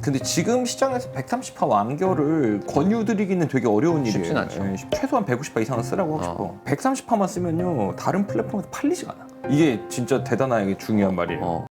근데 지금 시장에서 130화 완결을 권유드리기는 되게 어려운 일이에요. 쉽진 않죠. 예, 최소한 150화 이상은 쓰라고 하고 싶어. 130화만 쓰면요 다른 플랫폼에서 팔리지가 않아. 이게 진짜 대단하게 중요한 말이에요.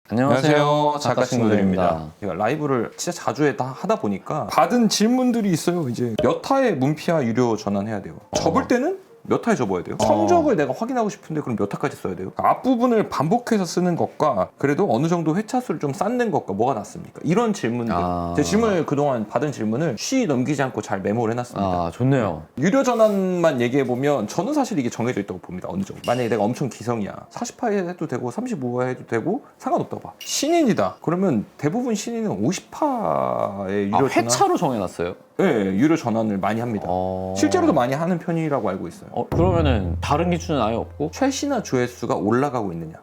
안녕하세요, 작가 친구들입니다. 제가 라이브를 진짜 자주 하다 보니까 받은 질문들이 있어요. 이제 몇 화에 문피아 유료 전환해야 돼요? 접을 때는 몇 화에 접어야 돼요? 성적을 내가 확인하고 싶은데 그럼 몇 화까지 써야 돼요? 앞부분을 반복해서 쓰는 것과 그래도 어느 정도 회차 수를 좀 쌓는 것과 뭐가 낫습니까? 이런 질문들. 제 질문을 그동안 받은 질문을 쉬 넘기지 않고 잘 메모를 해놨습니다. 좋네요. 유료 전환만 얘기해보면 저는 사실 이게 정해져 있다고 봅니다. 어느 정도. 만약에 내가 엄청 기성이야. 40화 해도 되고 35화 해도 되고 상관없다고 봐. 신인이다. 그러면 대부분 신인은 50화의 유료 전환. 회차로 정해놨어요? 네, 유료 전환을 많이 합니다. 실제로도 많이 하는 편이라고 알고 있어요. 그러면은 다른 기준은 아예 없고? 최신화 조회수가 올라가고 있느냐.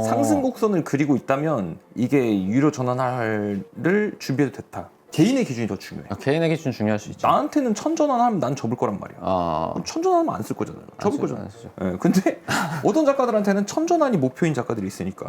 상승 곡선을 그리고 있다면 이게 유료 전환을 준비해도 됐다. 개인의 기준이 더 중요해. 개인의 기준 중요할 수 있죠. 나한테는 1000전환 하면 난 접을 거란 말이야. 1000전환 하면 안 쓸 거잖아요. 접을 거잖아요. 네, 근데 어떤 작가들한테는 1000전환이 목표인 작가들이 있으니까.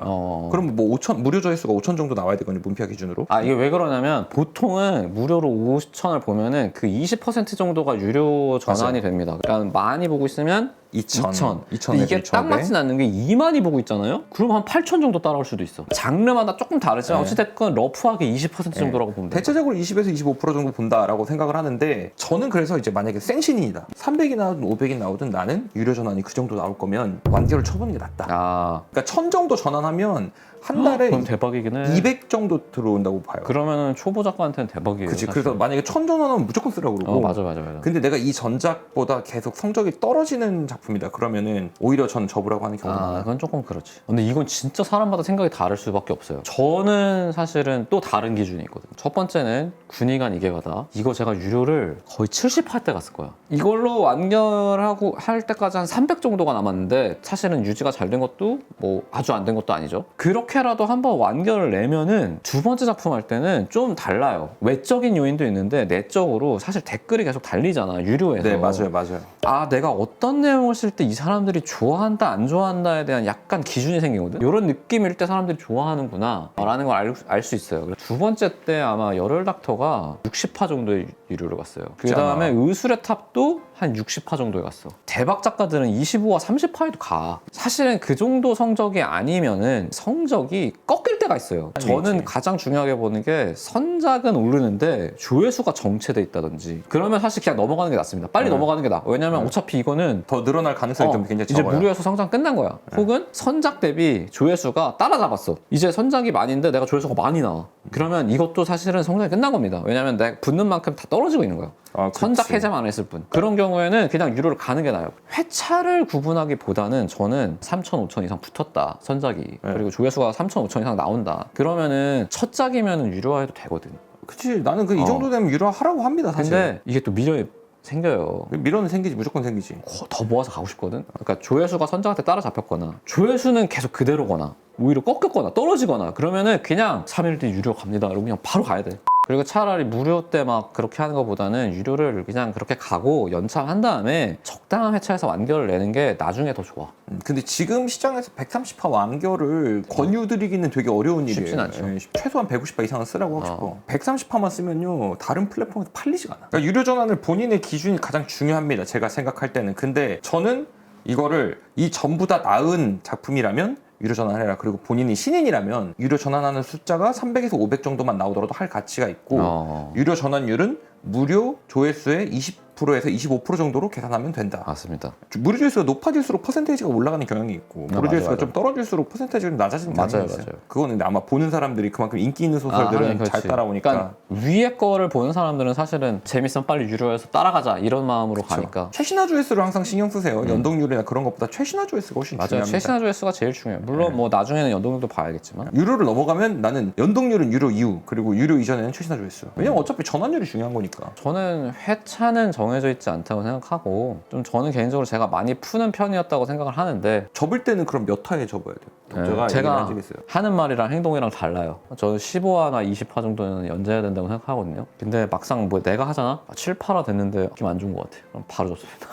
그럼 뭐 5천 무료 조회수가 5천 정도 나와야 되거든요. 문피아 기준으로. 이게 왜 그러냐면 보통은 무료로 5천을 보면은 그 20% 정도가 유료 전환이 됩니다. 그러니까 많이 보고 있으면 2천. 이게 딱 맞진 않는 게 2만이 보고 있잖아요? 그럼 한 8천 정도 따라올 수도 있어. 장르마다 조금 다르지만 어찌됐건 러프하게 20% 정도라고 보면 돼요. 대체적으로 20에서 25% 정도 본다라고 생각을 하는데 저는 그래서 이제 만약에 생신인이다. 300이 나오든 500이 나오든 나는 유료 전환이 그 정도 나올 거면 완결을 쳐보는 게 낫다. 그러니까 1000 정도 전환하면 한 달에 그럼 대박이긴 해. 200 정도 들어온다고 봐요. 그러면은 초보 작가한테는 대박이에요. 그치. 사실. 그래서 만약에 1000 전환하면 무조건 쓰라고 그러고. 맞아. 근데 내가 이 전작보다 계속 성적이 떨어지는 작품이다. 그러면은 오히려 전 접으라고 하는 경우가 많아요. 그건 조금 그렇지. 근데 이건 진짜 사람마다 생각이 다를 수밖에 없어요. 저는 사실은 또 다른 기준이 있거든요. 첫 번째는 군의관 이계가다. 이거 제가 유료를 거의 70할 때 갔을 거야. 이걸로 완결하고 할 때까지 한 300 정도가 남았는데 사실은 유지가 잘 된 것도 뭐 아주 안 된 것도 아니죠. 그렇게라도 한번 완결을 내면은 두 번째 작품 할 때는 좀 달라요. 외적인 요인도 있는데 내적으로 사실 댓글이 계속 달리잖아. 유료에서. 네, 맞아요. 내가 어떤 내용을 쓸 때 이 사람들이 좋아한다 안 좋아한다에 대한 약간 기준이 생기거든. 이런 느낌일 때 사람들이 좋아하는구나 라는 걸 알 수 있어요. 그래서 두 번째 때 아마 열혈 닥터가 60화 정도의 유료를 갔어요. 그 다음에 의술의 탑도 한 60화 정도에 갔어. 대박 작가들은 25화 30화에도 가. 사실은 그 정도 성적이 아니면은 성적이 꺾일 때가 있어요. 저는 가장 중요하게 보는 게 선작은 오르는데 조회수가 정체돼 있다든지 그러면 사실 그냥 넘어가는 게 낫습니다. 빨리 넘어가는 게 나아. 왜냐면 어차피 이거는 더 늘어날 가능성이 좀 굉장히 이제 적어요. 무료에서 성장 끝난 거야. 혹은 선작 대비 조회수가 따라잡았어. 이제 선작이 많은데 내가 조회수가 많이 나와. 그러면 이것도 사실은 성장이 끝난 겁니다. 왜냐면 내가 붙는 만큼 다 떨어지고 있는 거야. 선작 해제만 했을 뿐. 그런 경우에는 그냥 유료를 가는 게 나아요. 회차를 구분하기보다는 저는 3천, 5천 이상 붙었다. 선작이. 그리고 조회수가 3천, 5천 이상 나온다. 그러면은 첫 작이면 유료화해도 되거든. 그치. 나는 이 정도 되면 유료화하라고 합니다. 사실. 근데 이게 또 미련이 생겨요. 미련은 생기지. 무조건 생기지. 더 모아서 가고 싶거든. 그러니까 조회수가 선작한테 따라잡혔거나 조회수는 계속 그대로거나 오히려 꺾였거나 떨어지거나 그러면은 그냥 3일 뒤 유료 갑니다. 이러고 그냥 바로 가야 돼. 그리고 차라리 무료 때 막 그렇게 하는 것보다는 유료를 그냥 그렇게 가고 연차한 다음에 적당한 회차에서 완결을 내는 게 나중에 더 좋아. 근데 지금 시장에서 130화 완결을 권유드리기는 되게 어려운 일이에요. 쉽진 않죠. 최소한 150화 이상은 쓰라고 하고 싶어. 130화만 쓰면요 다른 플랫폼에서 팔리지가 않아. 그러니까 유료 전환을 본인의 기준이 가장 중요합니다. 제가 생각할 때는. 근데 저는 이거를 이 전부 다 나은 작품이라면 유료 전환해라. 그리고 본인이 신인이라면 유료 전환하는 숫자가 300에서 500 정도만 나오더라도 할 가치가 있고 유료 전환율은 무료 조회수의 20%에서 25% 정도로 계산하면 된다. 맞습니다. 무료 조회수가 높아질수록 퍼센테이지가 올라가는 경향이 있고 무료 조회수가 좀 떨어질수록 퍼센테이지가 낮아지는 경향이 있어요. 그거는 근데 아마 보는 사람들이 그만큼 인기 있는 소설들은 잘 따라오니까. 그러니까 위에 거를 보는 사람들은 사실은 재밌으면 빨리 유료해서 따라가자 이런 마음으로 가니까. 최신화 조회수를 항상 신경 쓰세요. 연동률이나 그런 것보다 최신화 조회수가 훨씬 중요합니다. 최신화 조회수가 제일 중요해요. 물론 뭐 나중에는 연동률도 봐야겠지만. 유료를 넘어가면 나는 연동률은 유료 이후 그리고 유료 이전에는 최신화 조회수. 왜냐면 어차피 전환율이 중요한 거니까. 저는 회차는 정해져 있지 않다고 생각하고 좀 저는 개인적으로 제가 많이 푸는 편이었다고 생각을 하는데 접을 때는 그럼 몇 화에 접어야 돼요? 제가 제가 한 적이 있어요. 하는 말이랑 행동이랑 달라요. 저는 15화나 20화 정도는 연재해야 된다고 생각하거든요. 근데 막상 뭐 내가 하잖아? 7, 8화 됐는데 느낌 안 좋은 것 같아. 그럼 바로 줬습니다.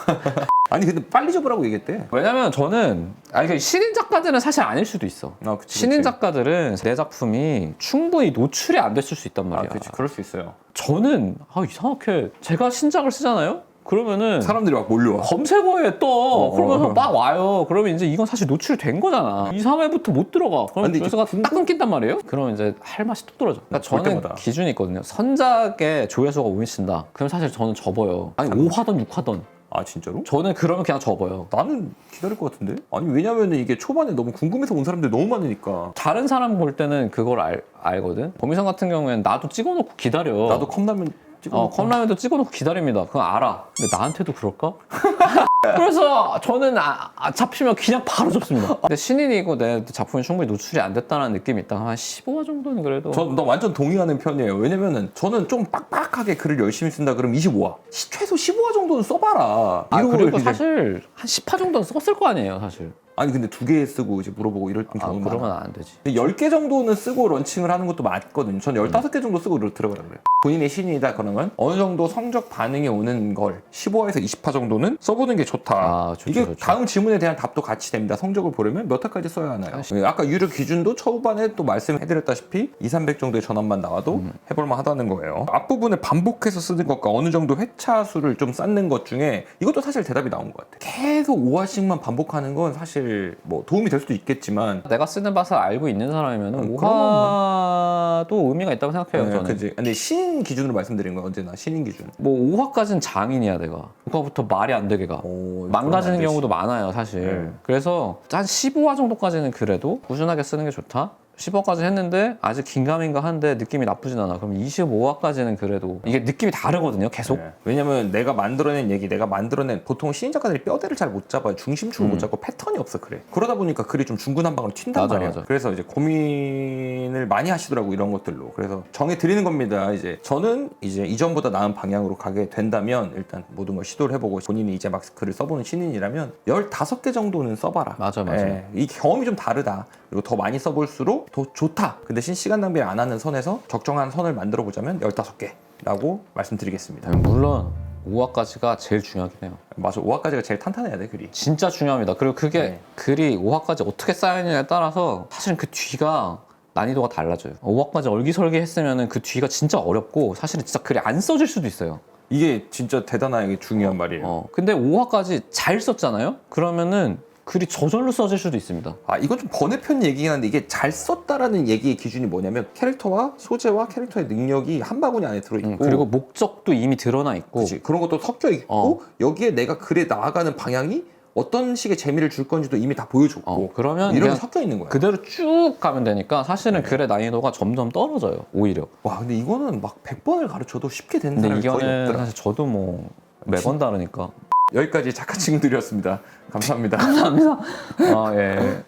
아니 근데 빨리 접으라고 얘기했대. 왜냐면 저는 신인 작가들은 사실 아닐 수도 있어. 그치, 신인 그치. 작가들은 내 작품이 충분히 노출이 안 됐을 수 있단 말이야. 그치, 그럴 수 있어요. 저는 이상하게 제가 신작을 쓰잖아요? 그러면은 사람들이 막 몰려와. 검색어에 떠. 그러면서 막 와요. 그러면 이제 이건 사실 노출이 된 거잖아. 2, 3회부터 못 들어가. 그러면 근데 조회수가 딱 끊긴단 말이에요? 그러면 이제 할 맛이 뚝 떨어져. 그러니까 볼 저는 때마다. 기준이 있거든요. 선작의 조회수가 5미친다. 그럼 사실 저는 접어요. 아니 5화든 6화든. 아 진짜로? 저는 그러면 그냥 접어요. 나는 기다릴 것 같은데? 아니 왜냐면 이게 초반에 너무 궁금해서 온 사람들이 너무 많으니까. 다른 사람 볼 때는 그걸 알거든. 범위성 같은 경우에는 나도 찍어놓고 기다려. 나도 컵라면 찍어. 컵라면도 찍어놓고 기다립니다. 그건 알아. 근데 나한테도 그럴까? 그래서 저는 잡히면 그냥 바로 접습니다. 근데 신인이고 내 작품이 충분히 노출이 안 됐다는 느낌이 있다. 한 15화 정도는 그래도. 나 완전 동의하는 편이에요. 왜냐면은 저는 좀 빡빡하게 글을 열심히 쓴다 그러면 25화. 최소 15화 정도는 써봐라. 이런 그리고 거를 사실 한 10화 정도는 썼을 거 아니에요, 사실. 아니 근데 2개 쓰고 이제 물어보고 이럴 경우는 그러면 많아. 안 되지. 10개 정도는 쓰고 런칭을 하는 것도 맞거든요. 전 15개 정도 쓰고 들어가라 그래요. 본인의 신인이다 그러면 어느 정도 성적 반응이 오는 걸 15화에서 20화 정도는 써보는 게 좋다. 좋죠, 이게 좋죠. 다음 질문에 대한 답도 같이 됩니다. 성적을 보려면 몇 화까지 써야 하나요? 아까 유료 기준도 초반에 또 말씀해드렸다시피 2, 300 정도의 전원만 나와도 해볼만 하다는 거예요. 앞부분에 반복해서 쓰는 것과 어느 정도 회차 수를 좀 쌓는 것 중에 이것도 사실 대답이 나온 것 같아요. 계속 5화씩만 반복하는 건 사실 뭐 도움이 될 수도 있겠지만 내가 쓰는 맛을 알고 있는 사람이면 그러면 5화도 의미가 있다고 생각해요, 저는. 그치. 근데 신인 기준으로 말씀드린 거예요. 언제나 신인 기준. 뭐 5화까지는 장인이야, 내가. 5화부터 말이 안 되게 가. 망가지는 경우도 많아요, 사실. 그래서 한 15화 정도까지는 그래도 꾸준하게 쓰는 게 좋다. 15화까지 했는데 아직 긴가민가 한데 느낌이 나쁘진 않아. 그럼 25화까지는 그래도 이게 느낌이 다르거든요, 계속. 왜냐면 내가 만들어낸 얘기, 내가 만들어낸 보통 신인 작가들이 뼈대를 잘 못 잡아요. 중심축을 못 잡고 패턴이 없어 그래. 그러다 보니까 글이 좀 중구난방으로 튄단 말이야. 맞아. 그래서 이제 고민을 많이 하시더라고 이런 것들로. 그래서 정해 드리는 겁니다. 이제 저는 이제 이전보다 나은 방향으로 가게 된다면 일단 모든 걸 시도를 해보고 본인이 이제 막 글을 써보는 신인이라면 15개 정도는 써봐라. 맞아. 이 경험이 좀 다르다. 그리고 더 많이 써볼수록 더 좋다. 그 대신 시간 낭비를 안 하는 선에서 적정한 선을 만들어 보자면 15개라고 말씀드리겠습니다. 물론 5화까지가 제일 중요하긴 해요. 맞아. 5화까지가 제일 탄탄해야 돼, 글이. 진짜 중요합니다. 그리고 그게 글이 5화까지 어떻게 쌓이느냐에 따라서 사실은 그 뒤가 난이도가 달라져요. 5화까지 얼기설기 했으면 그 뒤가 진짜 어렵고 사실은 진짜 글이 안 써질 수도 있어요. 이게 진짜 대단하게 중요한 말이에요. 근데 5화까지 잘 썼잖아요? 그러면은 글이 저절로 써질 수도 있습니다. 이건 좀 번외편 얘기긴 한데 이게 잘 썼다라는 얘기의 기준이 뭐냐면 캐릭터와 소재와 캐릭터의 능력이 한 바구니 안에 들어있고 그리고 목적도 이미 드러나 있고 그치. 그런 것도 섞여 있고 여기에 내가 글에 나아가는 방향이 어떤 식의 재미를 줄 건지도 이미 다 보여줬고 그러면 이런 게 그냥 섞여 있는 거야. 그대로 쭉 가면 되니까 사실은 글의 난이도가 점점 떨어져요, 오히려. 와 근데 이거는 막 100번을 가르쳐도 쉽게 되는 근데 사람이 거의 이거는 없더라. 사실 저도 뭐 매번 다르니까. 여기까지 작가 친구들이었습니다. 감사합니다. 감사합니다. 예.